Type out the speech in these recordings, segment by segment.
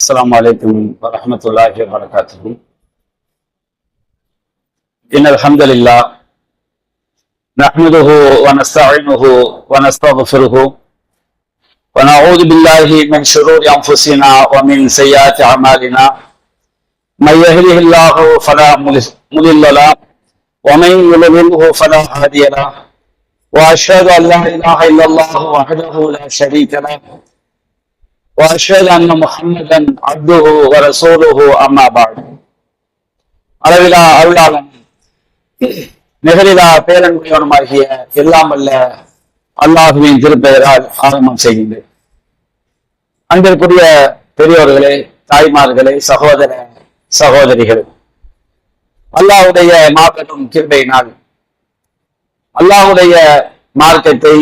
السلام عليكم ورحمة الله وبركاته. إن الحمد لله نحمده ونستعينه ونستغفره ونعوذ بالله من شرور أنفسنا ومن سيئات أعمالنا. من يهده الله فلا مضل له ومن يضلله فلا هادي له. وأشهد أن لا إله إلا الله وحده لا شريك له وأشهد أن محمدا عبده ورسوله أما بعد. அளவிலா அருளாளன் நிகழிலா பேரன்புடையவனுமாகிய எல்லாம் வல்ல அல்லாஹுவின் திருப்பெயரால் ஆரம்பம் செய்கின்றேன். அன்பிற்குரிய பெரியோர்களே, தாய்மார்களே, சகோதர சகோதரிகளே, அல்லாஹுடைய மாபெரும் கிருபையினால் அல்லாஹுடைய மார்க்கத்தை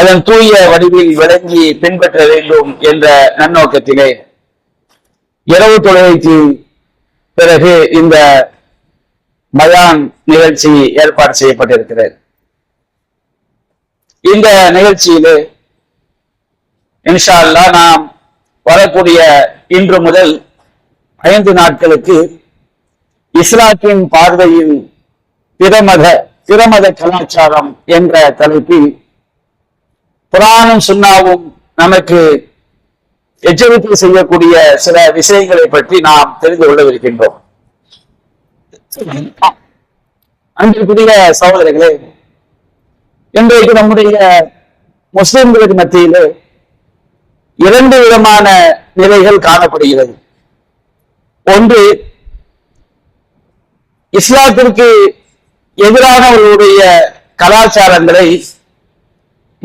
அதன் தூய வடிவில் விளங்கி பின்பற்ற வேண்டும் என்ற நன்னோக்கத்திலே இரவு தொழுகைக்கு பிறகு இந்த பயான் நிகழ்ச்சி ஏற்பாடு செய்யப்பட்டிருக்கிறது. இந்த நிகழ்ச்சியிலே இன்ஷா அல்லாஹ் நாம் வரக்கூடிய இன்று முதல் 5 நாட்களுக்கு இஸ்லாத்தின் பார்வையில் பிரமத கலாச்சாரம் என்ற தலைப்பில் குர்ஆனும் சுன்னாவும் நமக்கு எச்சரிக்கை செய்யக்கூடிய சில விஷயங்களை பற்றி நாம் தெரிந்து கொள்ளவிருக்கின்றோம். அன்பிற்குரிய சகோதரர்களே, இன்றைக்கு நம்முடைய முஸ்லிம்களுக்கு மத்தியிலே 2 விதமான நிலைகள் காணப்படுகிறது. ஒன்று, இஸ்லாத்திற்கு எதிரானவர்களுடைய கலாச்சாரங்களை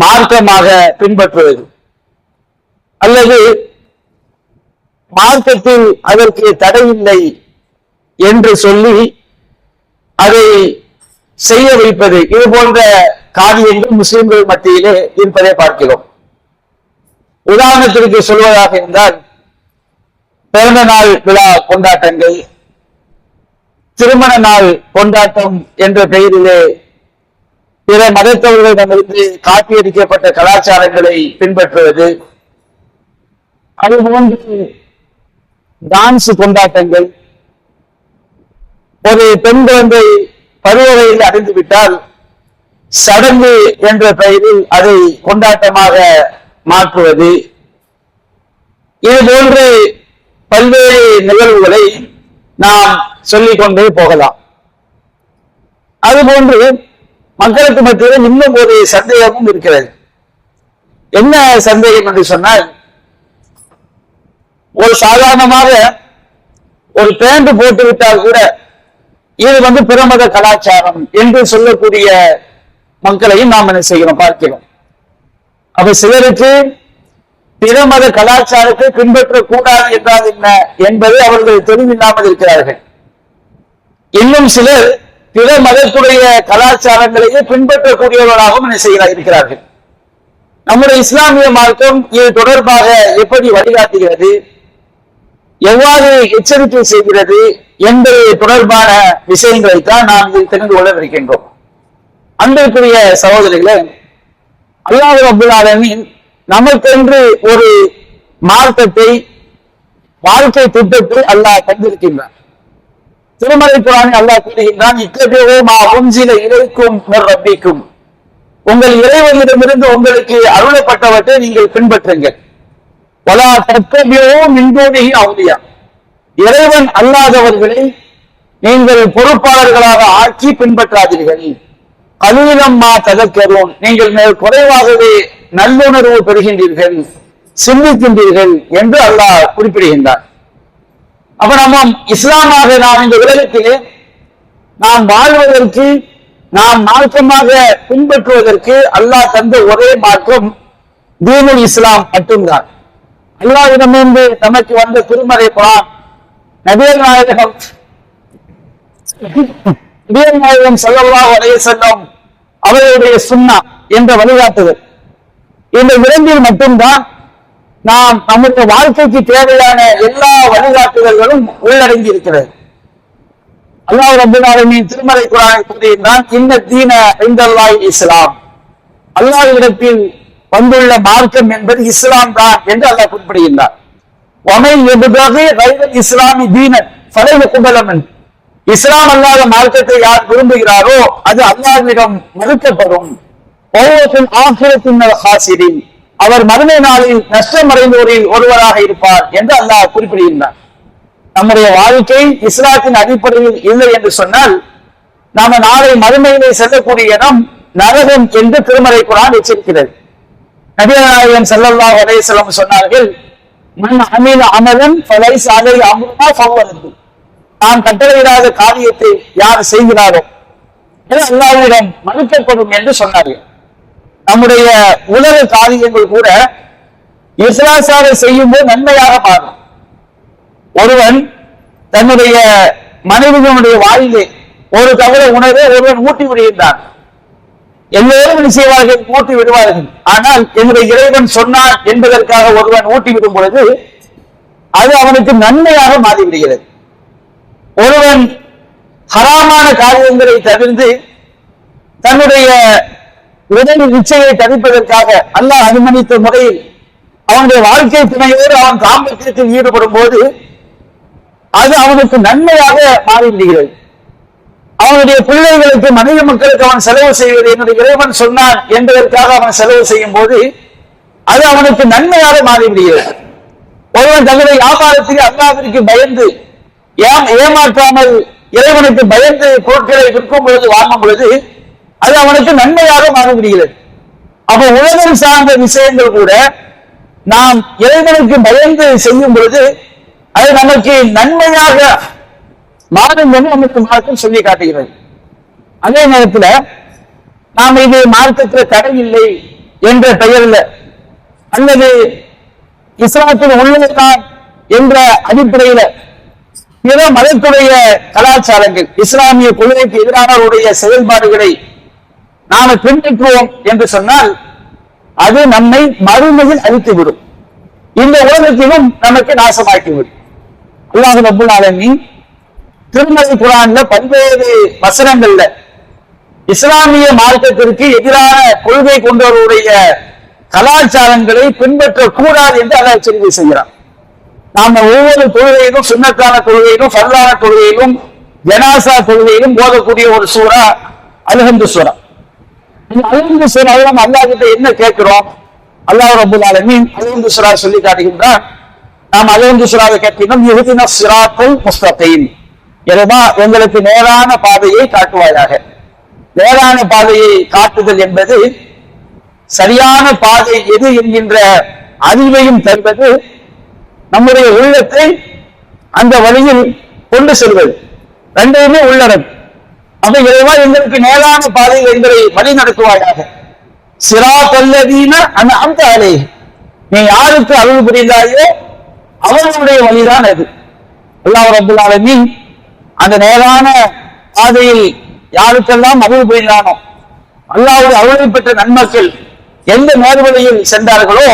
மார்க்கமாக பின்பற்றுவது, அல்லது மார்க்கத்தில் அதற்கு தடையில்லை என்று சொல்லி அதை செய்ய வைப்பது, இது போன்ற காரியங்கள் முஸ்லிம்கள் மத்தியிலே இருப்பதை பார்க்கிறோம். உதாரணத்திற்கு சொல்வதாக இருந்தால், பிறந்த நாள் விழா கொண்டாட்டங்கள், திருமண நாள் கொண்டாட்டம் என்ற பெயரிலே பிற மதத்தவர்களிடமிருந்து காப்பியடிக்கப்பட்ட கலாச்சாரங்களை பின்பற்றுவது, அதுபோன்று டான்ஸ் கொண்டாட்டங்கள், ஒரு பெண் குழந்தை பருவவையில் அடைந்துவிட்டால் சடங்கு என்ற பெயரில் அதை கொண்டாட்டமாக மாற்றுவது, இது போன்று பல்வேறு நிகழ்வுகளை நாம் சொல்லிக்கொண்டே போகலாம். அதுபோன்று மக்களுக்கு மத்தியில் இன்னும் ஒரு சந்தேகமும் இருக்கிறது. என்ன சந்தேகம் என்று சொன்னால், ஒரு சாதாரணமாக ஒரு பேண்ட் போட்டு விட்டால் கூட இது பிரமத கலாச்சாரம் என்று சொல்லக்கூடிய மக்களையும் நாம் என்ன செய்கிறோம், பார்க்கிறோம். அப்ப சிலருக்கு பிரமத கலாச்சாரத்தை பின்பற்றக்கூடாது என்றால் என்ன என்பது அவர்கள் தெளிவில்லாமல் இருக்கிறார்கள். இன்னும் சிலர் பிற மதத்துடைய கலாச்சாரங்களையே பின்பற்றக்கூடியவர்களாகவும் என்ன செய்கிறார் இருக்கிறார்கள். நம்முடைய இஸ்லாமிய மார்க்கம் இது தொடர்பாக எப்படி வழிகாட்டுகிறது, எவ்வாறு எச்சரிக்கை செய்கிறது என்பது தொடர்பான விஷயங்களைத்தான் நாம் இதில் தெரிந்து கொள்ள இருக்கின்றோம். அன்பிற்குரிய சகோதரிகளே, அல்லாஹ் ரப்பல் ஆலமீன் நமக்கென்று ஒரு மார்க்கத்தை, வாழ்க்கை திட்டத்தை அல்லாஹ் தந்திருக்கின்றான். திருமலை குர்ஆனில் அல்லாஹ் கூறுகின்றான், இத்தபிஊ மா உன்ஸில இலைக்கும் மிர் ரப்பிக்கும், உங்கள் இறைவனிடமிருந்து உங்களுக்கு அருளப்பட்டவற்றை நீங்கள் பின்பற்றுங்கள். வலா தத்தபிஊ மின் தூனிஹி அவ்லியா, இறைவன் அல்லாதவர்களை நீங்கள் பொறுப்பாளர்களாக ஆக்கி பின்பற்றாதீர்கள். கலீலம் மா ததக்கரூன், நீங்கள் மேல் குறைவாகவே நல்லுணர்வு பெறுகின்றீர்கள், சிந்திக்கின்றீர்கள் என்று அல்லாஹ் குறிப்பிடுகின்றார். அப்ப நம்ம இஸ்லாமாக நாம் இந்த உலகத்திலே நாம் வாழ்வதற்கு, நாம் மார்க்கமாக பின்பற்றுவதற்கு அல்லாஹ் தந்த ஒரே மார்க்கம் தீனுல் இஸ்லாம் மட்டும்தான். அல்லாஹ்விடமிருந்து நமக்கு வந்த திருமறை குர்ஆன், நபிகள் நாயகம் ஸல்லல்லாஹு அலைஹி வஸல்லம் அவர்களுடைய சுன்னா என்ற வழிகாட்டுதல், இந்த 2இல் மட்டும்தான் நாம் நம்முடைய வாழ்க்கைக்கு தேவையான எல்லா வழிகாட்டுதல்களும் உள்ளடங்கி இருக்கிறது. அல்லாஹ் ரப்பல் ஆலமீன் திருமறை குர்ஆனில் கூறுகின்றான், இன்ன தீன இன்தல்லாஹி இஸ்லாம், அல்லாஹ்விடத்தில் வந்துள்ள மார்க்கம் என்பது இஸ்லாம் தான் என்று அல்லாஹ் குறிப்பிடுகின்றார். இஸ்லாமி தீனன் குபலமன், இஸ்லாம் அல்லாத மார்க்கத்தை யார் விரும்புகிறாரோ அது அல்லாஹ்விடம் மறுக்கப்படும். அவர் மறுமை நாளில் நஷ்டமடைந்தோரில் ஒருவராக இருப்பார் என்று அல்லாஹ் குறிப்பிடுகின்றார். நம்முடைய வாழ்க்கை இஸ்லாத்தின் அடிப்படையில் இல்லை என்று சொன்னால் நாம நாளை மறுமையிலே செல்லக்கூடிய இடம் நரகம் என்று திருமறை குர்ஆன் எச்சரிக்கிறது. நபிகள் நாயகம் ஸல்லல்லாஹு அலைஹி வஸல்லம் சொன்னார்கள், மன் அமில அமலன் ஃபலைஸ அலைஹி அம்ருனா ஃபஹுவ, நான் கட்டளையிடாத காரியத்தை யார் செய்கிறாரோ அது அல்லாஹ்விடம் மறுக்கப்படும் என்று சொன்னார்கள். நம்முடைய உலக காரியங்கள் கூட இஸ்லாசார செய்யும் போது நன்மையாக மாறும். ஒருவன் தன்னுடைய மனைவிகளுடைய வாயிலே ஒரு தவற உணர்வை ஒருவன் ஊட்டி விடுகின்றான். எல்லோரும் செய்வார்கள், ஊட்டி விடுவார்கள். ஆனால் என்னுடைய இறைவன் சொன்னார் என்பதற்காக ஒருவன் ஊட்டி விடும் பொழுது அது அவனுக்கு நன்மையாக மாறிவிடுகிறது. ஒருவன் ஹராமான காரியங்களை தவிர்த்து தன்னுடைய உடல் இச்சையை தவிர்ப்பதற்காக அல்லாஹ் அனுமதித்த முறையில் அவனுடைய வாழ்க்கை துணையோடு அவன் தாம்பத்தியத்தில் ஈடுபடும் போது அது அவனுக்கு நன்மையாக மாறிவிடுகிறது. அவனுடைய பிள்ளைகளுக்கு, மனித மக்களுக்கு அவன் செலவு செய்வது என்னுடைய இறைவன் சொன்னான் என்பதற்காக அவன் செலவு செய்யும் போது அது அவனுக்கு நன்மையாக மாறிவிடுகிறது. ஒருவன் தன்னுடைய வியாபாரத்தில் அல்லாஹ்விற்கு பயந்து ஏமாற்றாமல் இறைவனுக்கு பயந்து பொருட்களை விற்கும் பொழுது, வாங்கும் பொழுது அது அவனுக்கு நன்மையாக மாறிவிடுகிறது. அப்ப உலகம் சார்ந்த விஷயங்கள் கூட நாம் இறைவனுக்கு பயந்து செய்யும் பொழுது அது நமக்கு நன்மையாக மாறும் என்று நமக்கு மார்க்கம் சொல்லி காட்டுகிறது. அதே நேரத்தில் நாம் இது மார்க்கத்தில் தடை இல்லை என்ற பெயரில் அல்லது இஸ்லாத்தின் உள்ளதான் என்ற அடிப்படையில் பிற மதத்துடைய கலாச்சாரங்கள், இஸ்லாமிய கொள்கைக்கு எதிரானவருடைய செயல்பாடுகளை நாம பின்பற்றுவோம் என்று சொன்னால் அது நம்மை மறுமையில் அழித்துவிடும், இந்த உலகத்திலும் நமக்கு நாசமாக்கிவிடும். அல்லாஹ் ரப்பல் ஆலமீன் திருமறை குர்ஆன்ல பல்வேறு வசனங்கள்ல இஸ்லாமிய மார்க்கத்திற்கு எதிரான கொள்கை கொண்டவருடைய கலாச்சாரங்களை பின்பற்றக்கூடாது என்று அல்லாஹ் எச்சரிக்கை செய்கிறார். நாம ஒவ்வொரு தொழுகையிலும், சுன்னத்தான தொழுகையிலும், ஃபர்லான தொழுகையிலும், ஜனாசா தொழுகையிலும் போதக்கூடிய ஒரு சூரா அல்ஹம்து சூரா. அல்ஹம்து சூராவை நம்ம அல்லாஹ் கிட்ட என்ன கேட்கிறோம்? அல்லாஹ் ரப்பல் ஆலமீன் அல்ஹம்து சூரா சொல்லி காட்டுகின்றார். நாம் அல்ஹம்து சூராவை கேட்கிறோம், இஹ்தினஸ் ஸிராத்தல் முஸ்தகீம், இறைவா எங்களுக்கு நேரான பாதையை காட்டுவாயாக. நேரான பாதையை காட்டுதல் என்பது சரியான பாதை எது என்கின்ற அறிவையும் தருவது, நம்முடைய உள்ளத்தை அந்த வழியில் கொண்டு செல்வது, ரெண்டையுமே உள்ளடங்கும். அப்ப இறைவா எங்களுக்கு நேரான பாதை எங்களை வழி நடத்துவாயாக. சிராத்தல்லதீன அன்அம்த அலைஹிம், நீ யாருக்கு அருள் புரிந்தாயோ அவர்களுடைய வழிதான் அது. அல்லாஹ் ரப்பல் ஆலமீன் அந்த நேரான பாதையில் யாருக்கெல்லாம் அருள் புரிந்தானோ, அல்லாஹ்வுடைய அருளை பெற்ற நன்மக்கள் எந்த நேர்வழியில் சென்றார்களோ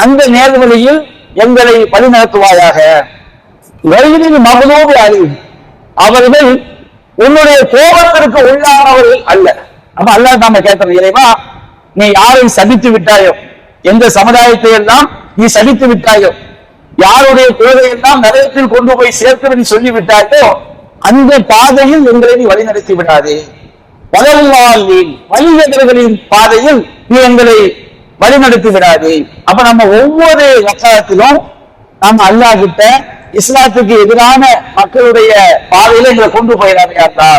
அந்த நேர்வழியில் எங்களை வழிநடத்துவாயாக. வழியில் மகனோடு அழி, அவர்கள் உன்னுடைய கோபத்திற்கு உள்ளானவர்கள் அல்ல. அப்ப அல்லாஹ் நாம கேட்கிறோம், இறைவா நீ யாரை சபித்து விட்டாயோ, எந்த சமுதாயத்தை எல்லாம் நீ சபித்து விட்டாயோ, யாருடைய குழந்தையெல்லாம் நரகத்தில் கொண்டு போய் சேர்த்து நீ சொல்லிவிட்டாயோ அந்த பாதையில் எங்களை நீ வழிநடத்தி விடாதே. வழிநடர்களின் பாதையில் நீ எங்களை வழிநடத்தி விடாதே. அப்ப நம்ம ஒவ்வொரு வக்காலத்திலும் நம்ம அல்லாஹ் கிட்ட இஸ்லாத்துக்கு எதிரான மக்களுடைய பாதையில எங்களை கொண்டு போயிடாதா.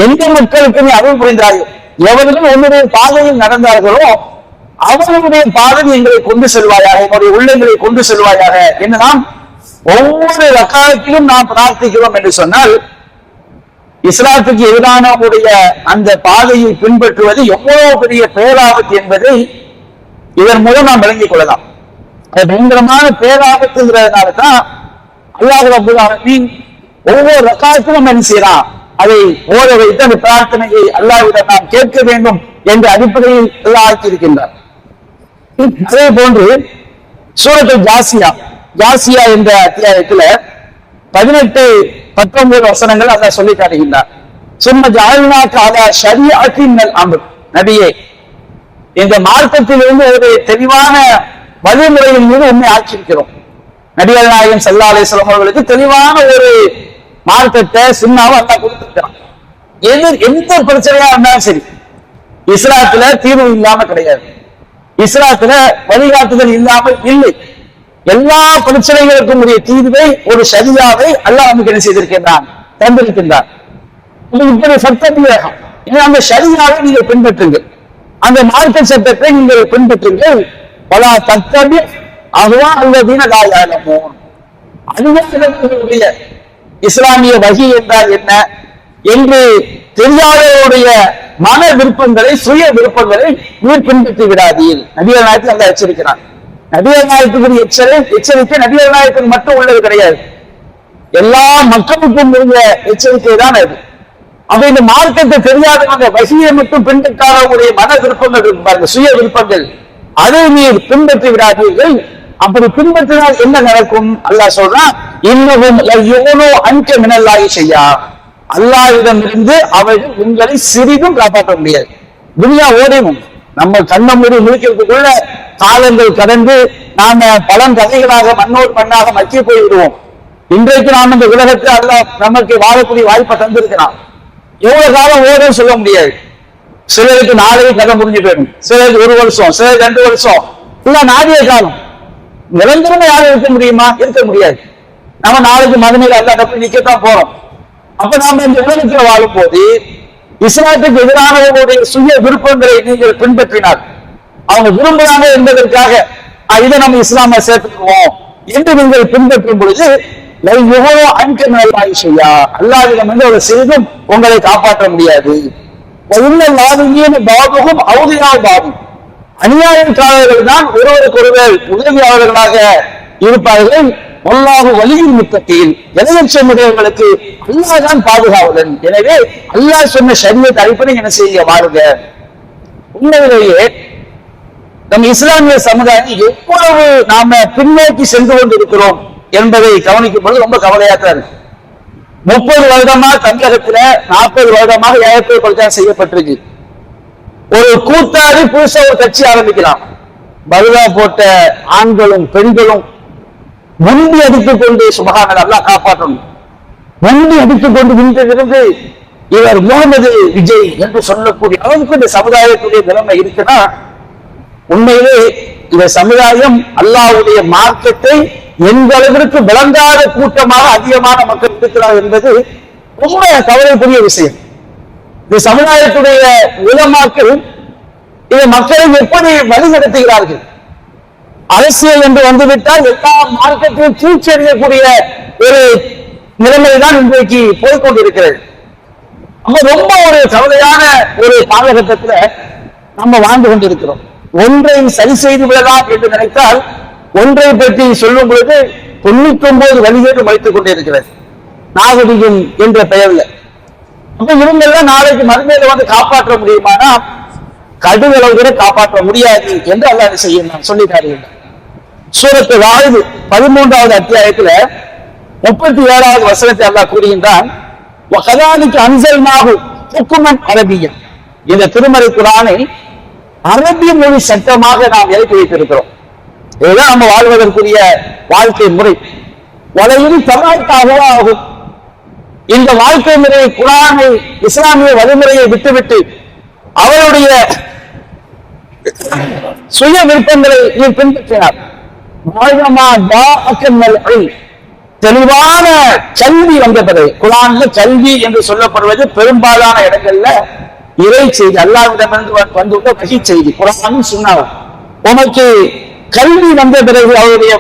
எந்த மக்களுக்கு நீ அருள் புரிந்தாயோ, எவர்களும் உன்னுடைய பாதையில் நடந்தார்களோ அவர்களுடைய பாதையில் எங்களை கொண்டு செல்வாயாக, என்னுடைய உள்ளங்களை கொண்டு செல்வாயாக என்று நாம் ஒவ்வொரு வக்காலத்திலும் நாம் பிரார்த்திக்கிறோம் என்று சொன்னால் இஸ்லாத்துக்கு எதிரானவருடைய அந்த பாதையை பின்பற்றுவது எவ்வளவு பெரிய பேராபத்து என்பதை இதன் மூலம் நாம் விளங்கிக் கொள்ளலாம். அது பயங்கரமான பேராபத்துங்கிறதுனால தான் அல்லாஹ் ரப்பல் ஆலமீன் ஒவ்வொரு ரக்காத்திலும் என்ன செய்யலாம், அதை ஓத வைத்து அந்த பிரார்த்தனையை அல்லாஹ்விடம் நாம் கேட்க வேண்டும் என்ற அடிப்படையில் அல்லாஹ் ஆக்கியிருக்கின்றார். அதே போன்று சூரத்துல் ஜாசியா என்ற அத்தியாயத்துல 18-19 வசனங்கள் அல்லாஹ் சொல்லி காட்டுகின்றார். சும்ம ஜஅல்னாக அலா ஷரீஅத்தின் மினல் அம்ர், நபியே இந்த மார்க்கத்திலிருந்து ஒரு தெளிவான வழிமுறையின் மீது உண்மை ஆக்கியிருக்கிறோம். நபிகள் நாயகம் ஸல்லல்லாஹு அலைஹி வஸல்லம் அவர்களுக்கு தெளிவான ஒரு மார்க்கத்தை சுன்னாவை அல்லாஹ் கொடுத்திருக்கிறான். எந்த பிரச்சனையா இருந்தாலும் சரி, இஸ்லாத்துல தீர்வு இல்லாம கிடையாது, இஸ்லாத்துல வழிகாட்டுதல் இல்லாமல் இல்லை. எல்லா பிரச்சனைகளுக்கும் உரிய தீர்வை ஒரு ஷரியாவை அல்லாஹ் நமக்கு என்ன செய்திருக்கின்றான், தந்திருக்கின்றான். இப்படி சட்டவிலகம், அந்த ஷரியாவை நீங்கள் பின்பற்றுங்கள், அந்த மார்க்க சட்டத்தை நீங்கள் பின்பற்றுங்கள். பல தத்தபி அதுவா அல்லதீன லா யஅலமூன். அனுமதிகளுடைய இஸ்லாமிய வகி என்றால் என்ன என்று தெரியாதவருடைய மன விருப்பங்களை, சுய விருப்பங்களை நீர் பின்பற்றி விடாதீர். நபிகள் நாயகத்தில் அல்லாஹ் எச்சரிக்கிறான். நபிகள் நாயகத்துக்குரிய எச்சரிக்கை நபிகள் நாயகத்துக்கு மட்டும் உள்ளது கிடையாது, எல்லா மக்களுக்கும் உள்ள எச்சரிக்கை தான் அது. அப்ப இந்த மார்க்கத்தை தெரியாதவங்க வகியை மட்டும் பின்பற்றாதவங்களுடைய மன விருப்பங்கள் இருப்பார்கள், சுய விருப்பங்கள், அதை நீர் பின்பற்றி விடாதீர்கள். அப்படி பின்பற்றினால் என்ன நடக்கும்? அல்லாஹ் சொல்றான், இன்னமும் அன்க மினல்லாஹி ஷையா, அல்லாஹ்விடம் இருந்து அவர்கள் உங்களை சிறிதும் காப்பாற்ற முடியாது. துனியா ஓடினும் நம்ம கண்ண மூடி முழிக்கிறதுக்குள்ள காலங்கள் கடந்து நாம பலன் கதைகளாக மண்ணோடு மண்ணாக மக்கி போய்விடுவோம். இன்றைக்கு நாம் இந்த உலகத்தை அல்லாஹ் நமக்கு வாழக்கூடிய வாய்ப்பை தந்திருக்கிறான். எவ்வளவு காலம் ஓடும் சொல்ல முடியாது. சிலருக்கு நாளைக்கு கதை முடிஞ்சு போயிடும், சிலருக்கு 1 வருஷம், சிலருக்கு 2 வருஷம், இல்ல நாடிய காலம். நிரந்தரமா யாரும் இருக்க முடியுமா? இருக்க முடியாது. நம்ம நாளைக்கு மதனையில அல்லா தப்பி நிக்கத்தான் போறோம். அப்ப நாம இந்த உலகத்துல வாழும் போது இஸ்லாத்துக்கு எதிரானவர்களுடைய சுய விருப்பங்களை நீங்கள் பின்பற்றினால், அவங்க விரும்புறாங்க என்பதற்காக இதை நம்ம இஸ்லாம சேர்த்துக்குவோம் என்று நீங்கள் பின்பற்றும் பொழுது எவ்வளவு அன்கல்லாஹி ஷையா, அல்லாஹ்விடம் வந்து ஒரு சிறிதும் உங்களை காப்பாற்ற முடியாது. பாபுகும் அவுதியால் பாபும், அநியாயக்காரர்கள் தான் ஒருவருக்கொருவர் உதவியாளர்களாக இருப்பார்கள். அல்லாஹ் வலியுறுத்தி முத்தகீன், எதிர்ச்சமுடையவர்களுக்கு அல்லாஹ் தான் பாதுகாவலன். எனவே அல்லாஹ் சொன்ன ஷரியத் அடிப்படை என்ன செய்ய வாழுங்க. உண்மையிலேயே நம் இஸ்லாமிய சமுதாயம் எவ்வளவு நாம பின்னோக்கி சென்று கொண்டிருக்கிறோம் என்பதை கவனிக்கும் பொழுது ரொம்ப கவலையாக இருக்கு. 30 வருடமா தமிழகத்துல 40 வருடமாக ஏகத்துவ பிரச்சாரம் செய்யப்பட்டிருக்கு. ஒரு கூத்தாடி புதுசா ஒரு கட்சி ஆரம்பிக்கலாம், பருதா போட்ட ஆண்களும் பெண்களும் முந்தி அடித்துக் கொண்டு சுபஹானல்லாஹ் அல்லாஹ் காப்பாற்றணும், முந்தி அடித்துக் கொண்டு நின்றிருந்து இவர் முகமது விஜய் என்று சொல்லக்கூடிய அளவுக்கு இந்த சமுதாயத்துடைய நிலைமை இருக்குன்னா, உண்மையிலே இந்த சமுதாயம் அல்லாஹ்வுடைய மார்க்கத்தை எந்த அளவிற்கு விளங்காத கூட்டமாக அதிகமான மக்கள் இருக்கிறார் என்பது ரொம்ப கவலைக்குரிய விஷயம். இந்த சமுதாயத்துடைய உலமாக்கள் இதை மக்களை எப்படி வழி நடத்துகிறார்கள்? அரசியல் என்று வந்துவிட்டால் எல்லா மார்க்கத்தையும் சூழ்ச்சியடையக்கூடிய ஒரு நிலைமைதான் இன்றைக்கு போய்கொண்டிருக்கிறது. நம்ம ரொம்ப ஒரு கவலையான ஒரு காலகட்டத்துல நம்ம வாழ்ந்து கொண்டிருக்கிறோம். ஒன்றை சரி செய்து விடலாம் என்று நினைத்தால் ஒன்றை பற்றி சொல்லும் பொழுது 99 வழிகேடு வைத்துக் கொண்டிருக்கிறது நாகரிகம் என்ற பெயர்ல. அப்ப இவங்கெல்லாம் நாளைக்கு மறுமையில வந்து காப்பாற்ற முடியுமானா கடுகளவு கூட காப்பாற்ற முடியாது என்று அல்லாஹ் செய்யணும் சொல்லிட்டார்கள். சூரத்து வாயிது 13வது அத்தியாயத்துல 37வது வசனத்தை அல்லாஹ் கூறுகின்றான், வகதாலிக அன்ஸல்நாஹு ஹுக்மன் அரபிய்யன், இந்த திருமறை குர்ஆனை அரபிய மொழி சட்டமாக நாம் இறக்கி வைத்திருக்கிறோம். இதுதான் நம்ம வாழ்வதற்குரிய வாழ்க்கை முறை. வலையில் தமிழ்காக ஆகும். இந்த வாழ்க்கை முறை குர்ஆனை இஸ்லாமிய வழிமுறையை விட்டுவிட்டு அவருடைய சுய விருப்பங்களை நீ பின்பற்றினார். தெளிவான கல்வி வந்த பிறகு, குர்ஆன்ல கல்வி என்று சொல்லப்படுவது பெரும்பாலான இடங்கள்ல இறை செய்தி, அல்லாஹ்விடமிருந்து வந்துள்ள வஹி செய்தி, குர்ஆனும் சுன்னாவும். உனக்கு கல்வி வந்த பிறகு அவருடைய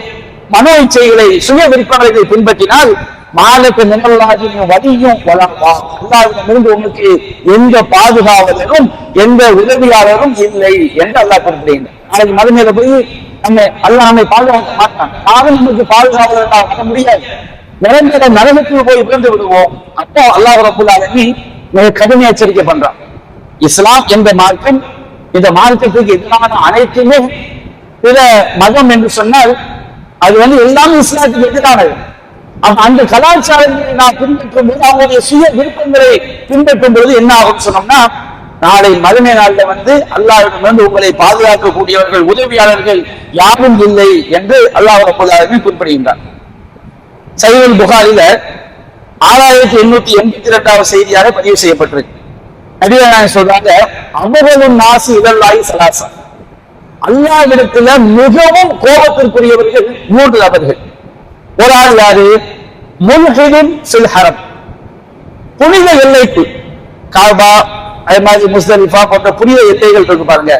மனோ இச்சைகளை சுய விருப்பங்களை பின்பற்றினால் மாலக்கு நிகழ்வாகி வலியும் வளர்வா, அல்லாஹ்விடமிருந்து உனக்கு எந்த பாதுகாவலரும் எந்த உதவியாளரும் இல்லை என்று அல்லாஹ் குறிப்பிடுகிறார். நாளைக்கு மறுமையில போய் நம்ம அல்லாஹ் நம்மை பாதுகாக்க மாட்டான், நானும் நமக்கு பாதுகாவலர் பண்ண முடியாது, நிரந்தர நரகத்தில் போய் விழுந்து விடுவோம். அப்போ அல்லாஹ் ரப்பல் ஆலமீன் மிக கடுமையா எச்சரிக்கை பண்றான். இஸ்லாம் என்ற மார்க்கம், இந்த மார்க்கத்துக்கு எதிரான அனைத்துமே பிற மதம் என்று சொன்னால் அது வந்து எல்லாமே இஸ்லாத்துக்கு எதிரானது. அந்த கலாச்சாரங்களை நாம் பின்பற்றும் போது அவங்களுடைய சுய விருப்பங்களை பின்பற்றும் பொழுது என்ன ஆகும் சொன்னோம்னா, நாளை மறுமை நாள்ல அல்லாஹ்விடம் உங்களை பாதுகாக்கக்கூடியவர்கள் உதவியாளர்கள் யாரும் இல்லை என்று அல்லாஹ் ரப்பல் ஆலமீன் குறிப்பிடுகின்றார். சஹீஹுல் புகாரில 6882 செய்தியாக பதிவு செய்யப்பட்டிருக்கு. நபிகள் நாயகம் சொல்றாங்க, அமரலும் நாசி இதல்லாஹி ஸலாஸா, அல்லாஹ்விடத்துல மிகவும் கோபத்திற்குரியவர்கள் 3 நபர்கள். ஒரு ஆள் யாரு? முல்ஹிதுன் ஃபில் ஹரம், புனித எல்லைக்குள், காபா அது மாதிரி முஸ்தலிஃபா போன்ற புனித எல்லைகள் இருக்கு பாருங்க,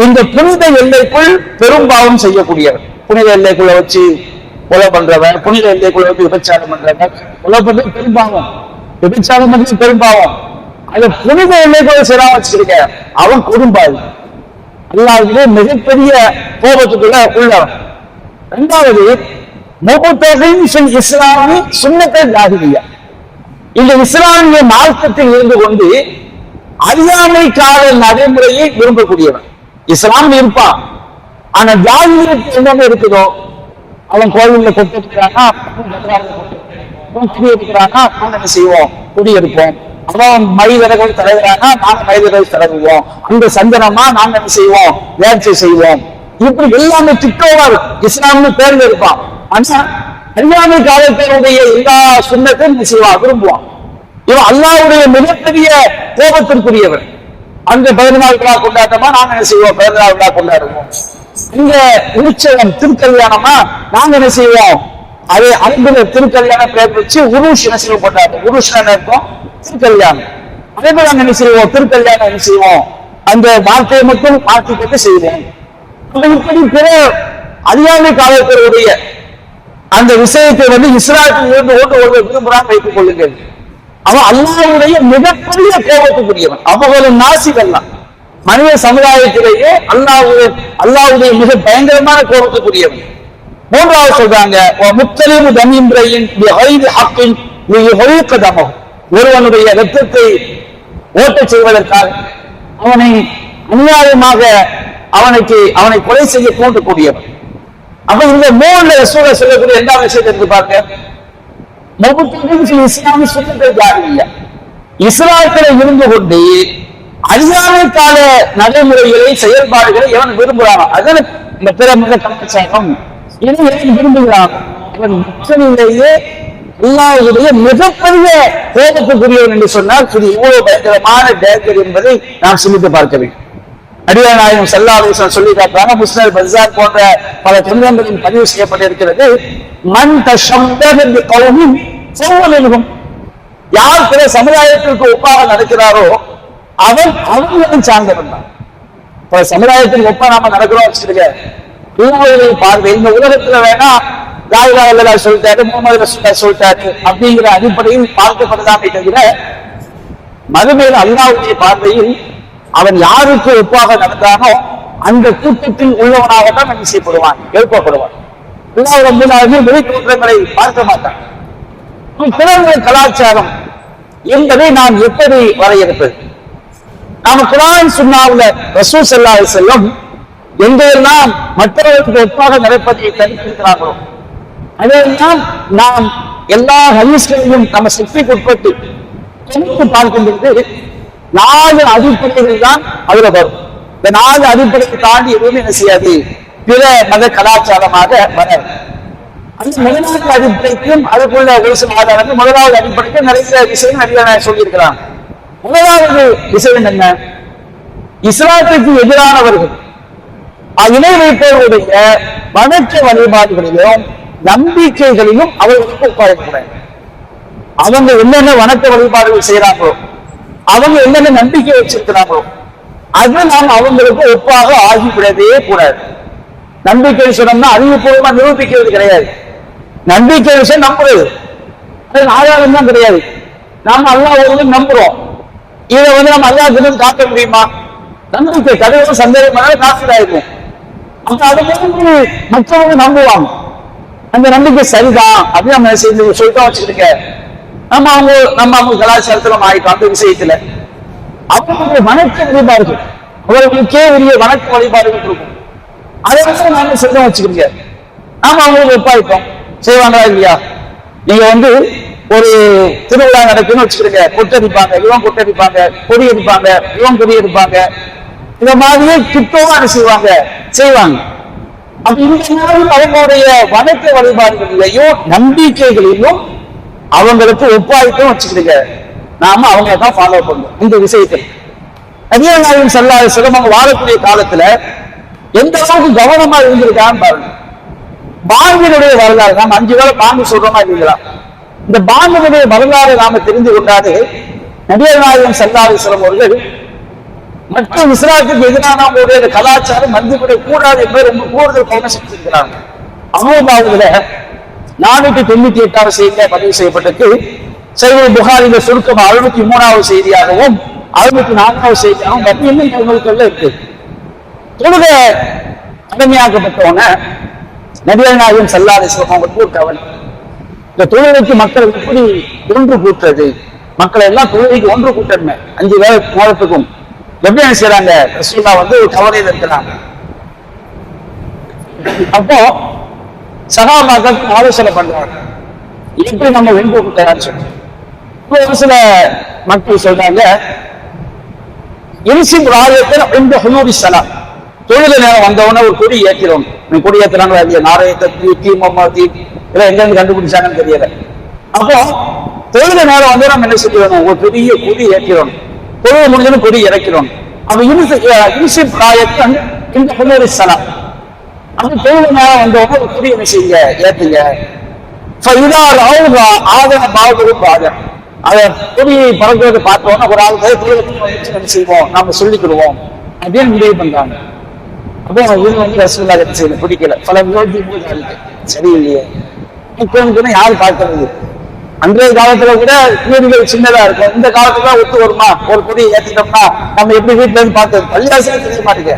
இந்த புனித எல்லைக்குள் பெரும்பாவம் செய்யக்கூடியவர். புனித எல்லைக்குள்ள வச்சு கொலை பண்றவன், புனித எல்லைக்குள்ள வச்சு விபச்சாரம் பண்றவன், கொலை பண்றது பெரும்பாவம், விபச்சாரம் பண்றது பெரும்பாவம். அது புனித எல்லைக்குள்ள சிறா வச்சிருக்க அவன் கொடும்பாவி, அல்லாஹ்வுடைய மிகப்பெரிய கோபத்துக்குள்ள உள்ளவன். இரண்டாவது முபத்தகின் இஸ்லாமி சுன்னத்தை ஜாஹிலியா, இந்த இஸ்லாமிய மார்க்கத்தில் இருந்து கொண்டு அறியாமை கால நடைமுறையை விரும்பக்கூடியவன். இஸ்லாம் இருப்பான், ஆனா ஜாஹிலியத்தில் என்னென்ன இருக்குதோ, அவன் கோவில்ல கொட்டு இருக்கிறானா, என்ன செய்வோம், குடியிருப்போம். அவன் மைதர்கள் தடவுறானா, நாங்க மைதர்கள் தடவுவோம். அந்த சந்தனமா நாங்க என்ன செய்வோம், வேட்சை செய்வோம். இப்படி எல்லாமே திட்டமா இஸ்லாம்னு பேர்ல இருப்பான். ஆனா அறியாமை காலத்தினுடைய எல்லா சுண்ணத்தையும் என்ன செய்வான், விரும்புவான். இவன் அல்லாஹ்வுடைய மிகப்பெரிய கோபத்திற்குரியவர். அந்த 14 விழா கொண்டாட்டமா நாங்க என்ன செய்வோம், 14 விழா கொண்டாடுவோம். இங்க உற்சவம் திருக்கல்யாணமா நாங்க என்ன செய்வோம், அதே அன்புல திருக்கல்யாணம் பேர் வச்சு உருஷ் என்ன செய்வோம் கொண்டாடுவோம். உருஷ் என்ன இருக்கும், திருக்கல்யாணம். அதே போல நாங்க என்ன செய்வோம், திருக்கல்யாணம் என்ன செய்வோம், அந்த வார்த்தையை மட்டும் மாற்றிக்கிட்டு செய்வோம். இப்படி பிற அறியாமை காலத்தினுடைய அந்த விஷயத்தை இஸ்லாத்தில் இருந்து ஒருவர் விரும்புகிறான் வைத்துக் கொள்ளுங்கள். அவன் அல்லாஹ்வுடைய மிகப்பெரிய கோபத்துக்குரியவன். அவர்களும் நாசிகள்லாம் மனித சமுதாயத்திலேயே அல்லாஹ்வுடைய மிக பயங்கரமான கோபத்துக்குரியவன். மூன்றாவது சொல்றாங்க, முத்தலிமு தமீம்ரையின் ஹக்கின் ஒருவனுடைய ரத்தத்தை ஓட்டச் செய்வதற்காக அவனை அநியாயமாக அவனை கொலை செய்ய தூண்டக்கூடியவன். அப்ப இந்த 3 ரசூலை சொல்லக்கூடிய 2வது விஷயத்தை எடுத்து பாருங்க. இஸ்லாமி சுன்னத்தை ஜாஹிலியா, இஸ்லாத்தில் இருந்து கொண்டு அறியாமை கால நடைமுறைகளை செயல்பாடுகளை எவன் விரும்புகிறானோ, அதனால இந்த பிற மத கலாச்சாரம் இதை எவன் விரும்புகிறான், அவன் மக்களிலேயே அல்லாஹ்வுடைய மிகப்பெரிய கோபத்துக்குரியவன் என்று சொன்னால் இது எவ்வளவு பயங்கரமான டேஞ்சர் என்பதை நாம் சிந்தித்து பார்க்க வேண்டும். நபிகள் நாயகம் ஸல்லல்லாஹு அலைஹி வஸல்லம் சொல்லி காட்டுறாங்க, முஸ்னத் பஸார் போன்ற பல கிரந்தங்களில் பதிவு செய்யப்பட்டிருக்கிறது, மன் தஷம்மத பிகௌமின் ஃபஹுவ யார் பிற சமுதாயத்திற்கு ஒப்பாக நடக்கிறாரோ அவன் சார்ந்தவன் தான். பல சமுதாயத்திற்கு ஒப்பா நாம நடக்கிறோம் வச்சிருக்க பார்வை இந்த உலகத்துல வேணா லா இலாஹா இல்லல்லாஹ் சொல்லிட்டாரு, முஹம்மது ரசூலுல்லாஹ் சொல்லிட்டாரு அப்படிங்கிற அடிப்படையில் பார்க்கப்படுதாமே தவிர மறுமையில் அல்லாஹ்வுடைய பார்வையில் அவன் யாருக்கு ஒப்பாக நடந்தானோ அந்த கூட்டத்தில் உள்ளவனாகத்தான் என்ன செய்யப்படுவான், எழுப்பப்படுவான். அல்லாஹ் ரப்பல் ஆலமீன் வெளித்தோற்றங்களை பார்க்க மாட்டான். பிறர்கள் கலாச்சாரம் என்பதை நாம் எப்படி வரையறுப்பது? நாம குர்ஆன் சுன்னாவுல ரசூல் ஸல்லல்லாஹு அலைஹி வஸல்லம் எங்கெல்லாம் மற்றவர்களுக்கு ஒப்பாக நடப்பதை தடுத்திருக்கிறார்களோ அதையெல்லாம் நாம் எல்லா ஹதீஸ்களையும் நம்ம சக்திக்கு உட்பட்டு பார்க்கும் பொழுது 4 அடிப்படைகள் தான் அதுல வரும். இந்த 4 அடிப்படையை தாண்டி எதுவுமே என்ன செய்யாது, பிற மத கலாச்சாரமாக வராது. அந்த முதலாவது அடிப்படைக்கும் அதுக்குள்ள ஒரு சில ஆதாரங்கள் முதலாவது அடிப்படைக்கு நிறைய விஷயம் நிறைய சொல்லியிருக்கிறாங்க. முதலாவது விஷயம் என்ன, இஸ்லாத்திற்கு எதிரானவர்கள் இணை வைப்பவர்களுடைய வணக்க வழிபாடுகளிலும் நம்பிக்கைகளிலும் அவர்களுக்கு ஒப்படைக்கிறாங்க. அவங்க என்னென்ன வணக்க வழிபாடுகள் செய்யறாங்களோ, அவங்க என்னென்ன நம்பிக்கை வச்சிருக்கிறாங்களோ அது நாம் அவங்களுக்கு ஒப்பாக ஆகிவிடவே கூடாது. நம்பிக்கை சொன்னோம்னா அறிவுபூர்வமா நிரூபிக்கிறது கிடையாது. நம்பிக்கை விஷயம் நம்புறது, அது ஆதாரம் தான் கிடையாது. நாம அல்லாஹ்வை நம்புறோம், இதை நம்ம அல்லாஹ்விடம் காட்ட முடியுமா? நம்பிக்கை கடவுள் சந்தேகமாக காசுதாயிருக்கும். அப்ப அதை மற்றவங்க நம்புவாங்க, அந்த நம்பிக்கை சரிதான் அப்படின்னு நம்ம சொல்லிட்டு வச்சுக்கிட்டு நம்ம அவங்க கலாச்சாரத்துல ஆயிட்டோம். அந்த விஷயத்துல அவங்களுடைய வணக்க வழிபாடுகள், அவர்களுக்கே உரிய வணக்க வழிபாடுகள் இருக்கும். அதை நாம சொல்ல வச்சுக்கிறீங்க, நாம அவங்களுக்கு ஒப்பாயிப்போம். செய்வாங்களா இல்லையா? நீங்க ஒரு திருவிழா நடக்குன்னு வச்சுக்கிறீங்க, கொட்டடிப்பாங்க, இவன் கொட்டடிப்பாங்க, கொடி அடிப்பாங்க, இவன் கொடி அடிப்பாங்க. இந்த மாதிரியே கிட்டவா செய்வாங்க. அப்ப இந்த மாதிரி அவங்களுடைய வணக்க வழிபாடுகளிலையும் நம்பிக்கைகளிலும் அவங்களுக்கு ஒப்பாய்க்கும் வச்சுக்கிறீங்க. நாம அவங்களை தான் ஃபாலோ பண்ணணும் இந்த விஷயத்தில். நபிகள் நாயகம் ஸல்லல்லாஹு அலைஹி வஸல்லம் அவங்க வாழக்கூடிய காலத்துல எந்த அளவுக்கு கவனமா இருந்திருக்கான்னு பாருங்க. பாங்கினுடைய வரலாறு, நாம 5 வேளை பாங்கு சொல்றோமா இல்லைங்களா? இந்த பாங்கினுடைய வரலாறு நாம தெரிந்து கொண்டாலே நபிகள் நாயகம் ஸல்லல்லாஹு அலைஹி வஸல்லம் அவர்கள் மற்றும் இஸ்லாத்துக்கு எதிரானவங்களுடைய கலாச்சாரம் மந்திவிட கூடாது என்பதை ரொம்ப கூடுதல் கவனம் செலுத்திருக்கிறாங்க. அபூதாவுதுல 498வது செய்தியாக பதிவு செய்யப்பட்டது. சஹீஹ் புகாரில சுருக்கம் 63வது செய்தியாகவும் 64வது செய்தியாகவும் இன்னும் நூல்கள்ல இருக்கு. தொழுக கடமையாக்கப்பட்டவன நபிகள் நாயகம் ஸல்லல்லாஹு அலைஹி வஸல்லம் அவங்க கவலை, இந்த தொழுகைக்கு மக்கள் எப்படி ஒன்று கூட்டுறது, மக்களை எல்லாம் தொழுகைக்கு ஒன்று கூட்டணுமே 5 வேளை நேரத்துக்கும் எப்படி என்ன செய்யறாங்க? ரசூலுல்லாஹ் வந்து ஒரு கவலையில் இருக்கிறாங்க. அப்போ சஹாபாக்கள் ஆலோசனை பண்றாங்க, எப்படி நம்ம வென்று கூட்டலான்னு சொல்லி. ஒரு சில மக்கள் சொல்றாங்க, இரிசிம் ராயத்தில் இந்த ஹுனூரி ஸலாம், தொழுகை நேரம் வந்தவொடனே ஒரு கொடி ஏற்கிறோம். கொடி ஏற்றுறாங்களா இல்லையா? நாராயணத்தை இதெல்லாம் எங்கிருந்து கண்டுபிடிச்சாங்கன்னு தெரியல. அப்போ தொழுகை நேரம் வந்து நம்ம என்ன செய்யணும்? ஒரு பெரிய கொடி ஏற்கிறோம், தொழுகை முடிஞ்சதும் கொடி இறக்கிறோம். அப்ப இரிசிம் ராயத்தில் இந்த ஹுனூரி ஸலாம், அது தொழுகை நேரம் வந்தவங்க ஒரு கொடி என்ன செய்யுங்க? ஏற்றுங்க. ஆதன பாவம் பாத அதை கொடியை பறக்கிறத பார்த்தோம்னா ஒரு ஆள் தொழில் செய்வோம், நாம சொல்லிக்கிடுவோம் அப்படின்னு முடிவு பண்றாங்க. அப்போ இவங்க வந்து ரசூலுல்லாஹ் என்ன செய்யணும்? பிடிக்கல. பல சரி இல்லையே, இப்ப யாரு பார்க்கறது? அன்றைய காலத்துல கூட வீடுகள் சின்னதா இருக்கும், இந்த காலத்துல ஒத்து வருமா? ஒரு கொடியை ஏற்றிட்டோம்னா நம்ம எப்படி வீட்டுல இருந்து பார்த்தது? பள்ளியாசல தெரிய மாட்டேங்க.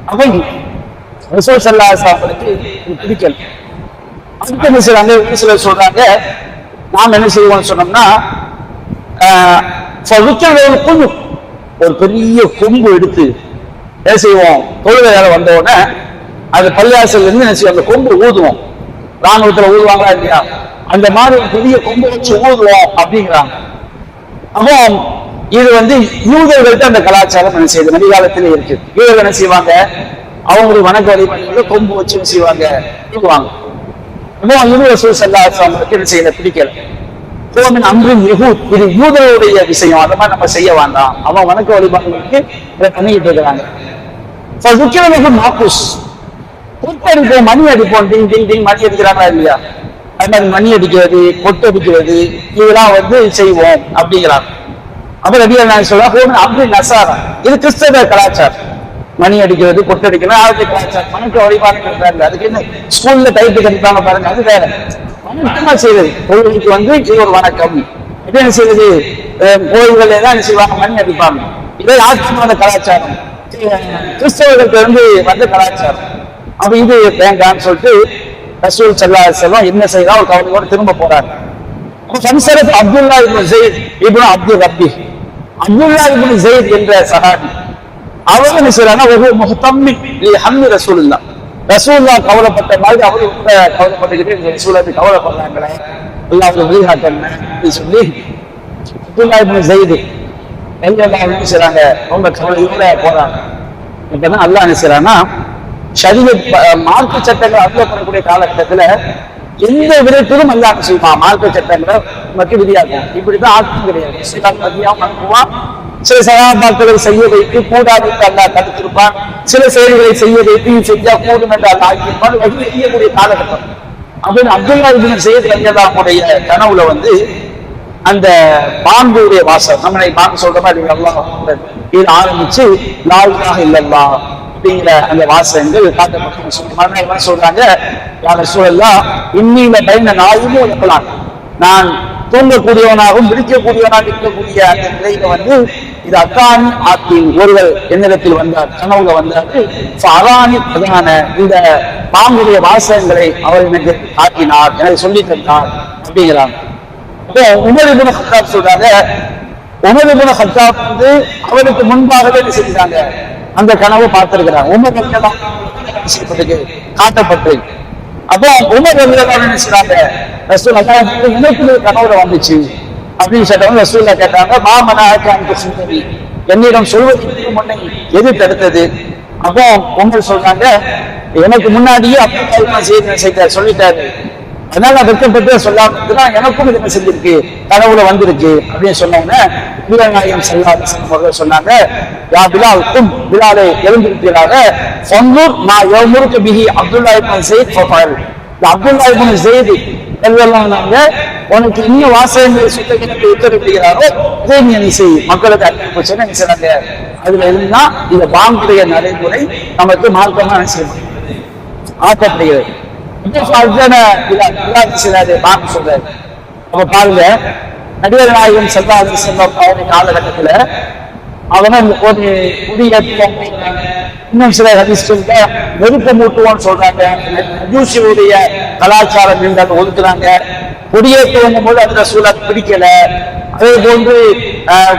அப்ப ரசூல் ஸல்லல்லாஹு அலைஹி வஸல்லம் பிடிக்கல. அதுக்கு என்ன செய்யறாங்க? சிலர் சொல்றாங்க, நாம் என்ன செய்வோம்னு சொன்னோம்னா ஒரு பெரிய கொம்பு எடுத்து என்ன செய்வோம்? தொழுகை வேலை வந்த உடனே அது பள்ளியாசல் இருந்து என்ன செய்வோம்? அந்த கொம்பு ஊதுவோம். ராணுவத்துல ஊதுவாங்களா இல்லையா? அந்த மாதிரி ஒரு பெரிய கொம்பு வச்சு ஊதுவோம் அப்படிங்கிறாங்க. அப்போ இது வந்து யூதர்கள்ட்ட அந்த கலாச்சாரம் என்ன செய்யுது? நபிகாலத்திலே இருக்கு. யூதர்கள் என்ன செய்வாங்க? அவங்களுடைய வணக்க வழிபாடுகளை கொம்பு வச்சு என்ன செய்வாங்க? ஊதுவாங்க. பிடிக்கல. இது யூதருடைய விஷயம், அத மாதிரி நம்ம செய்ய வேண்டாம். அவன் வணக்க வழிபாடுகளுக்கு இதை பண்ணிட்டு இருக்கிறாங்க. மணி அடிப்போம், டிங் டிங் டிங் மணி அடிக்கிறாங்களா இல்லையா? அது மாதிரி மணி அடிக்கிறது, கொட்டு அடிக்கிறது, இதெல்லாம் வந்து செய்வோம் அப்படிங்கிறாங்க. அப்ப நபிகள் நாயகம் சொல்றாங்க, அப்படி நசாரா, இது கிறிஸ்தவ கலாச்சாரம். மணி அடிக்கிறது, கொட்டு அடிக்கிறது ஆழ்ந்த கலாச்சாரம், வணக்க வழிபாடு. அதுக்கு என்ன ஸ்கூல்ல டைப்பு கண்டிப்பாங்க பாருங்க, அது வேற. வணக்கமா செய்வது கோயிலுக்கு வந்து இது ஒரு வணக்கம். இது என்ன செய்வது? கோயில்கள் தான் என்ன செய்வாங்க? மணி அடிப்பாங்க. இதை ஆட்சி வந்த கலாச்சாரம், கிறிஸ்தவர்களுக்கு வந்து வந்த கலாச்சாரம். அப்ப இது வேண்டாம்னு சொல்லிட்டு ரசூல் ஸல்லல்லாஹு அலைஹி வஸல்லம் என்ன செய்யறா? ஒரு கவலையோட திரும்ப போறாங்க. அப்துல்லா இப்னு ஸைத் இப்னு அப்துல் ரப்பி, அப்துல்லா இப்னு ஸைத் என்ற சஹாபி, அவர் என்ன செய்யறாங்க? ஒரு முஹ்தம்மி ஹம்மி ரசூலுல்லாஹ், ரசூலுல்லாஹ் கவலைப்பட்ட மாதிரி அவரு கவலைப்பட்டுக்கிட்டு ரசூலுல்லாஹ் கவலைப்படுறாங்களே, அல்லாஹ் வழிகாட்டணும் சொல்லி அப்துல்லா இப்னு ஸைத் எல்லாம் என்ன செய்யறாங்க? ரொம்ப கவலையோட போறாங்க. இப்பதான் அல்லாஹ் என்ன செய்யறான்னா, ஷரியத் மார்க்க சட்டங்கள் அமல்படக்கூடிய காலகட்டத்துல எந்த விதத்திலும் அல்லாஹ் செய்வான். மார்க்க சட்டங்களை மக்கள் விதியாகும். இப்படிதான் ஆட்டும் கிடையாது. சில சகாபாக்களை செய்ய வைத்து கூடாது என்று அல்லாஹ் தடுத்திருப்பான். சில செயல்களை செய்ய வைத்து செஞ்சா கூடும் என்று அல்லாஹ் ஆக்கியிருப்பான். வகி செய்யக்கூடிய காலகட்டம். அப்படின்னு அப்துல்லா இப்னு ஸைத் ரலியல்லாஹுடைய கனவுல வந்து அந்த பாம்புடைய வாசம், நம்மளை பாம்பு சொல்ற மாதிரி அல்லாஹ் இது ஆரம்பிச்சு லா இலாஹ இல்லல்லாஹ் அப்படிங்கிற அந்த வாசகங்கள் காட்டப்பட்டு சொல்றாங்க, யார் ரசூலல்லாஹ் இன்னில பைன நாயுமும் இருக்கலாம், நான் தூங்கக்கூடியவனாகவும் விழிக்கக்கூடியவனாக இருக்கக்கூடிய அந்த நிலையில வந்து இது அக்கானி ஆக்கி ஒருவர் என்னிடத்தில் வந்தார், கனவுல வந்தாரு. அதான இந்த பாம்புடைய வாசகங்களை அவர் எனக்கு ஆக்கினார், எனக்கு சொல்லி தந்தார் அப்படிங்கிறாங்க. அப்போ உமர் இப்னு கத்தாப் சொல்றாங்க, உமர் இப்னு கத்தாப் வந்து அவருக்கு முன்பாகவே என்ன செஞ்சாங்க? அந்த கனவு பார்த்திருக்கிறாங்க. உமர் காட்டப்பட்டு அப்போ உமர் என்ன செய்றாங்க? ரசூல் எனக்கு கனவுல வந்துச்சு அப்படின்னு சொல்றவங்க ரசூல்லா கேட்டாங்க, மாமனாக்கு சிந்தனை என்னிடம் சொல்வதற்கு முன்னை எது தடுத்தது? அப்போ உங்க சொல்றாங்க, எனக்கு முன்னாடியே அப்பா செய்தார் சொல்லிட்டாரு, அதனால நான் வெட்கப்பட்டு சொல்லாம எனக்கும் இது செஞ்சிருக்கு, கனவுல வந்திருக்கு அப்படின்னு சொன்னோன்னே வீரநாயகம் செல்லாத சொன்னாங்க, யா பிலால் பிலாலை எழுந்திருக்கிறாங்க, சொந்தூர் நான் எவ்வளவு பிஹி அப்துல்லா இப்னு ஸைத் ஃபஃஅல். அப்துல்லா இப்னு ஸைத் எல்லாம் உனக்கு இன்னும் வாசகங்களை சுத்தங்களுக்கு உத்தரவிடுகிறாரோ இதை நீ செய், மக்களுக்கு அறிவிப்பு சொன்னாங்க. அதுல இருந்தா இந்த பாங்குடைய நடைமுறை நமக்கு மார்க்கமான செய்யணும் ஆக்கப்படுகிறது. சொல்றாரு. அப்ப பாருங்க, நடிகர் நாயகம் செல்வாது செல்வம் அவருடைய காலகட்டத்துல அவன ஒரு குடியேற்றம், இன்னும் சில ஹதீஸ்ல நெருப்ப மூட்டுவோன்னு சொல்றாங்க. மஜூசியுடைய கலாச்சாரம் என்று ஒதுக்குறாங்க. குடியேற்றுவோம் போது அந்த சூழல் பிடிக்கல. அதே போன்று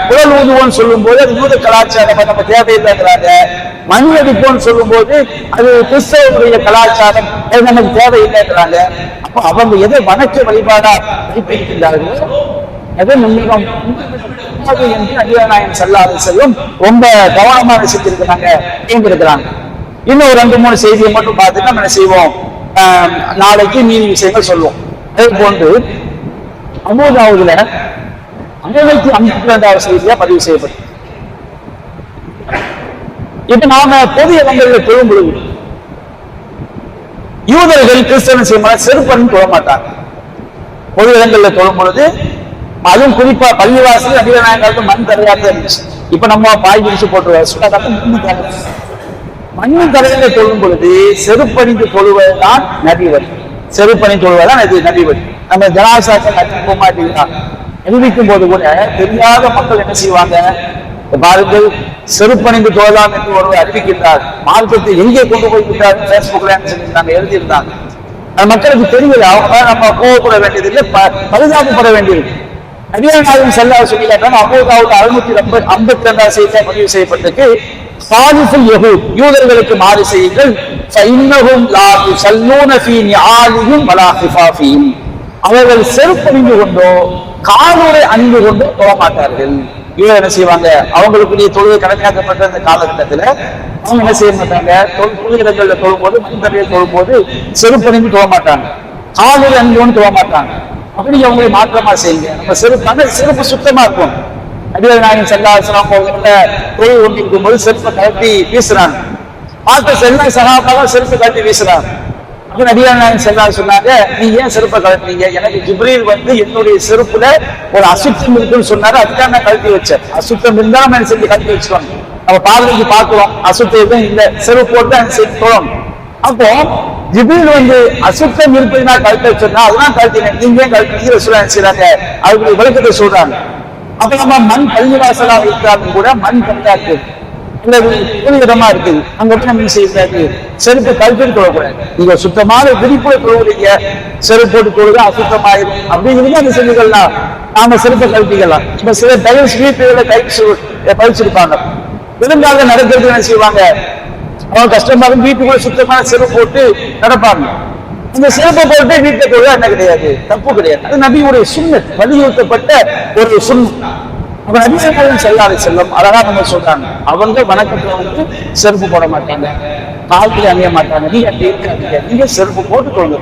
குரல் ஊதுவோன்னு சொல்லும் போது அது யூத கலாச்சாரம் நம்ம தேவையில்லைங்கிறாங்க. மண் அடிப்போன்னு சொல்லும் போது அது கிறிஸ்தவனுடைய கலாச்சாரம் நமக்கு தேவையில்லைங்கிறாங்க. அப்ப அவங்க எதை வணக்க வழிபாடா வைத்திருக்கின்றார்களோ அது நம்மிடம் என்று நபிகள் ஸல்லல்லாஹு அலைஹி வஸல்லம் ரொம்ப கவனமாக செஞ்சிருக்கிறாங்க, இருக்கிறாங்க. இன்னும் 2-3 செய்தியை மட்டும் பார்த்துட்டு நம்ம என்ன செய்வோம், நாளைக்கு மீதி விஷயங்கள் சொல்லுவோம். அதே போன்று அபூதாவுதுல 552வது செய்தியா பதிவு செய்யப்பட்டது. இப்ப நாம பொது இடங்களில் தொழும் பொழுது யூதர்கள் கிறிஸ்தவன் செய்ய செருப்பன் தொழ மாட்டாங்க. பொது இடங்களில் தொழும் பொழுது, அதுவும் குறிப்பா பள்ளிவாசல் நபிகள் நாயகம் மண் தரையாக இருந்துச்சு. இப்ப நம்ம பாய் பிடிச்சு போட்டுருவாங்க. மண்ணு தரையில தொழும் பொழுது செருப்பணிந்து தொழுவதுதான் நபிவழி. செருப்பணி தொழுவதுதான் நபிவழி. நம்ம ஜனாசாக்கள் போக மாட்டீங்களா அறிவிக்கும் போது கூட தெரியாத மக்கள் என்ன செய்வாங்க, பாருங்கள் செருப்பணிந்து தொழலாம் என்று ஒருவர் அறிவிக்கின்றார், மார்க்கத்தை எங்கே கொண்டு போய்விட்டார் பேஸ்புக்ல சொல்லியிருந்தாங்க, எழுதியிருந்தாங்க. அது மக்களுக்கு தெரியல. அவங்க நம்ம கோவப்பட வேண்டியதில்லை, பரிதாபப்பட வேண்டியது. நபிகள் நாயகம் ஸல்லல்லாஹு அலைஹி வஸல்லம் அபூதாவுத் 652 செய்தியா பதிவு செய்யப்பட்டிருக்கு. சாலிஃபுல் யஹூத் யூதர்களுக்கு மாறு செய்யுங்கள், ஃபஇன்னஹும் லா யுஸல்லூன ஃபீ நிஆலிஹிம் வலா ஹிஃபாஃபிஹிம். அவர்கள் செருப்பணிந்து கொண்டோ காலுறை அணிந்து கொண்டோ தொழ மாட்டார்கள். இவங்க என்ன செய்வாங்க, அவங்களுக்குரிய தொழுகை கணக்காக்கப்பட்ட அந்த காலகட்டத்துல அவங்க என்ன செய்ய மாட்டாங்க, தொழுகிடங்கள்ல தொழும்போது மனிதர்கள் தொழும்போது செருப்பணிந்து தொழ மாட்டாங்க, காலுறை அணிந்து கொண்டு தொழ மாட்டாங்க. அப்படி அவங்களை மாற்றமா செய்யுங்க. நம்ம செருப்பு சுத்தமா இருக்கும். நபிகள் நாயகம் ஸல்லல்லாஹு அலைஹி வஸல்லம் தொழில் கொண்டிருக்கும் போது செருப்பை கழட்டி வீசுறாங்க. பார்த்த எல்லா சகாபாவும் செருப்பை கழட்டி வீசுறாங்க. அப்ப நபிகள் நாயகம் ஸல்லல்லாஹு அலைஹி வஸல்லம் சொன்னாங்க, நீ ஏன் செருப்பை கழட்டினீங்க? எனக்கு ஜிப்ரீல் வந்து என்னுடைய செருப்புல ஒரு அசுத்தம் இருக்குன்னு சொன்னாரு, அதுக்காக நான் கழட்டி வச்சேன். அசுத்தம் இருந்தா நம்ம செஞ்சு கழட்டி வச்சுக்கோங்க. நம்ம பார்வைக்கு பார்க்கிறோம், அசுத்தம் இந்த செருப்பு போட்டு அந்த செருப்பு போகணும். அப்போ ஜிப்ரீல் வந்து அசுத்தம் இருப்பதுனா கழட்ட சொன்னா அதெல்லாம் கழட்டினேன், நீங்க கழட்டி செய்யறாங்க. அதுக்கு விளக்கத்தை சொல்றாங்க. அப்ப நம்ம மண் பள்ளிவாசலா வைத்தாலும் கூட மண் கட்டாக்கு புனிதமா இருக்குது, அங்க நம்ம செய்யக்கூடாது, செருப்பு கழுத்து தொழக்கூடாது. நீங்க சுத்தமான விரிப்புல தொழுவீங்க, செருப்பு போட்டு தொழுக அசுத்தமாயிரும் அப்படிங்கிறது அந்த செல்லுகள்லாம் நாம செருப்பை கழட்டிக்கலாம். இப்ப சில டைல்ஸ் வீட்டுகளை பழிச்சிருப்பாங்க, விருந்தாங்க நடக்கிறது என்ன செய்வாங்க, அவங்க கஷ்டமாக வீட்டுக்குள்ள சுத்தமான செருப்பு போட்டு நடப்பாங்க. இந்த செருப்பை போட்டு வீட்டை தொழுக என்ன கிடையாது, தப்பு கிடையாது. அது நபியுடைய சுன்னத், வலியுறுத்தப்பட்ட ஒரு சுன்னத். அப்ப நபிகள் நாயகம் ஸல்லல்லாஹு அலைஹி வஸல்லம் அழகா நம்ம சொல்றாங்க, அவங்க வணக்கத்துல வந்து செருப்பு போட மாட்டாங்க, கால்களை அணிய மாட்டாங்க. நீ அப்படி இருக்காங்க, நீங்க செருப்பு போட்டு தொழுங்க.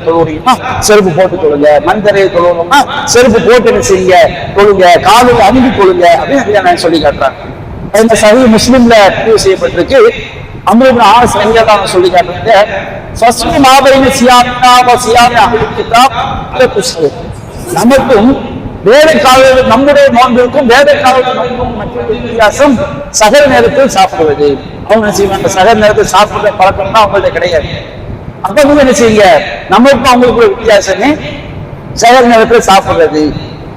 தொழுவீங்கன்னா செருப்பு போட்டு தொழுங்க, மண்தரையை தொழுவணும்னா செருப்பு போட்டு என்ன செய்யுங்க, தொழுங்க, காலில் அணிந்து கொள்ளுங்க அப்படின்னு நான் சொல்லி காட்டுறாங்க. இந்த சஹீஹ் முஸ்லிம்ல பதிவு செய்யப்பட்டிருக்கு. அம்ர் இப்னு ஆஸ் ரலியல்லாஹு அன்ஹு சொல்லி காட்டுறாங்க, ஃபஸ்லு மா பைன சியாமினா வ சியாமி அஹ்லில் கிதாப் அல குஸ்ரு. நமக்கும் வேத கால நம்முடைய நோன்பிற்கும் வேத கால நோன்புக்கும் மற்றொரு வித்தியாசம் சகல நேரத்தில் சாப்பிடுவது. அவங்க என்ன செய்வாங்க, சகல நேரத்தில் சாப்பிடுற பழக்கம் தான் அவங்கள்ட்ட கிடையாது. அப்ப வந்து என்ன செய்யுங்க, நம்மளுக்கும் அவங்களுக்கு ஒரு வித்தியாசமே சகல நேரத்தில் சாப்பிடுறது.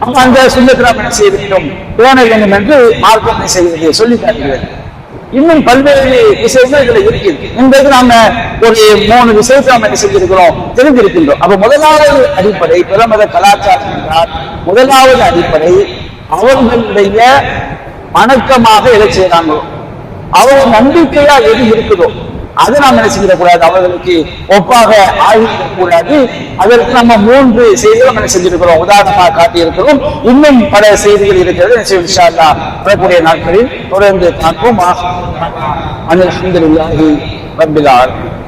அவங்க அந்த சுண்ணத்தை நாம் என்ன செய்ய வேண்டும், பேண வேண்டும் என்று மார்க்கம் செய்வது சொல்லி காட்டுகிறது. இன்னும் பல்வேறு விஷயங்கள் இதுல இருக்குது. இன்றைக்கு நாம ஒரு 3 விஷயத்தை நாம என்ன செஞ்சிருக்கிறோம், தெரிந்திருக்கின்றோம். அப்ப முதலாவது அடிப்படை பிரமத கலாச்சாரம் என்றால் முதலாவது அடிப்படை அவர்களுடைய வணக்கமாக எதை செய்யறாங்களோ, அவங்க நம்பிக்கையா எது இருக்குதோ அதை நாம் என்ன செஞ்சிடக்கூடாது, அவர்களுக்கு ஒப்பாக ஆகிவிடக்கூடாது. அதற்கு நம்ம 3 செய்திகளும் என்ன செஞ்சிருக்கிறோம், உதாரணமாக காட்டியிருக்கிறோம். இன்னும் பல செய்திகள் இருக்கிறது. இன்ஷா அல்லாஹ் வரக்கூடிய நாட்களில் தொடர்ந்து பார்ப்போம். அல்ஹம்துலில்லாஹி ரப்பில் ஆலமீன்.